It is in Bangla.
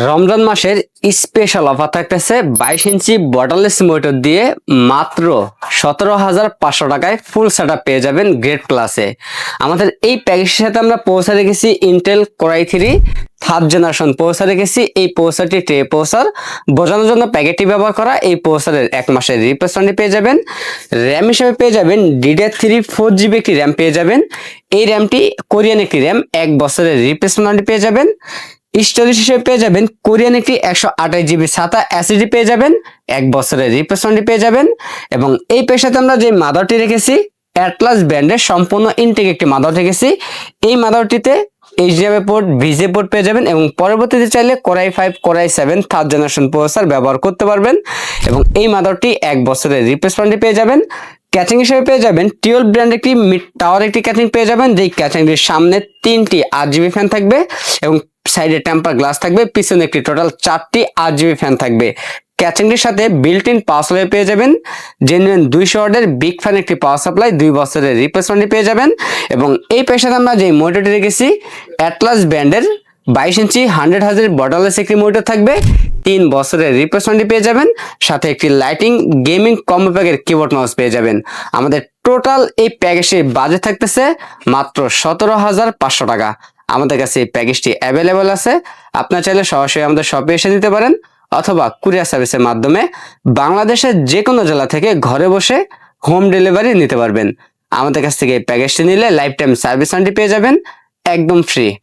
রমজান মাসের স্পেশাল অফার থাকতেছে 22 ইঞ্চি বর্ডারলেস মনিটর দিয়ে মাত্র 17,500 টাকায় ফুল সেটআপ পেয়ে যাবেন গ্রেড প্লাসে। আমাদের এই প্যাকেজের সাথে আমরা পৌঁছে রেখেছি ইন্টেল কোরাই 3 থার্ড জেনারেশন পৌঁছে রেখেছি। এই পৌঁছাটি ট্রে পৌঁছার বোঝানোর জন্য প্যাকেটটি ব্যবহার করা। এই পৌঁছারের 1 মাসের রিপ্লেসমেন্ট পেয়ে যাবেন। র্যাম হিসেবে পেয়ে যাবেন DDR3 4GB একটি র্যাম পেয়ে যাবেন। এই র্যামটি কোরিয়ান একটি র্যাম, 1 বছরের রিপ্লেসমেন্ট পেয়ে যাবেন। স্টোরেজ হিসেবে পেয়ে যাবেন কোরিয়ান একটি 128GB SATA SSD পেয়ে যাবেন, 1 বছরের রিপ্লেসমেন্ট পেয়ে যাবেন। এবং এই পেশাতে আমরা যে মাদারটি রেখেছি অ্যাটলাস ব্র্যান্ডের সম্পূর্ণ ইনটেক একটি মাদার রেখেছি। এই মাদারটিতে HDMI পোর্ট, VGA পোর্ট পেয়ে যাবেন এবং পরবর্তীতে চাইলে core i 5 core i 7 third generation processor ব্যবহার করতে পারবেন। এবং এই মাদারটি 1 বছরের রিপ্লেসমেন্ট পেয়ে যাবেন। ক্যাচিং হিসেবে পেয়ে যাবেন 12 ব্র্যান্ড একটি মিড টাওয়ার একটি ক্যাচিং পেয়ে যাবেন, যেই ক্যাচিংটির সামনে 3টি RGB ফ্যান থাকবে এবং সাইডে টেম্পার গ্লাস থাকবে, পিছনে একটি টোটাল 4টি RGB ফ্যান থাকবে। ক্যাচিংটির সাথে বিল্ট ইন পাওয়ার সাপ্লাই পেয়ে যাবেন, জেনুইন 200 ওয়াটের বিগ ফ্যান একটি পাওয়ার সাপ্লাই, 2 বছরের রিপ্লেসমেন্ট পেয়ে যাবেন। এবং এই পেশাতে আমরা যে মনিটরটি রেখেছি অ্যাটলাস ব্র্যান্ডের 22 ইঞ্চি 100Hz বর্ডারলেস একটি মনিটর থাকবে, 3 বছরের রিপ্লেসমেন্ট পেয়ে যাবেন, সাথে একটি লাইটিং গেমিং কম্বো প্যাকের কিবোর্ড মাউস পেয়ে যাবেন। আমাদের টোটাল এই প্যাকেজের বাজেট থাকতেছে মাত্র 17,500 টাকা। আমাদের কাছে এই প্যাকেজটি অ্যাভেলেবল আছে। আপনারা চাইলে সরাসরি আমাদের শপে এসে নিতে পারেন অথবা কুরিয়ার সার্ভিসের মাধ্যমে বাংলাদেশের যে কোনো জেলা থেকে ঘরে বসে হোম ডেলিভারি নিতে পারবেন। আমাদের কাছ থেকে এই প্যাকেজটি নিলে লাইফ টাইম সার্ভিস ওয়ারেন্টি পেয়ে যাবেন, একদম ফ্রি।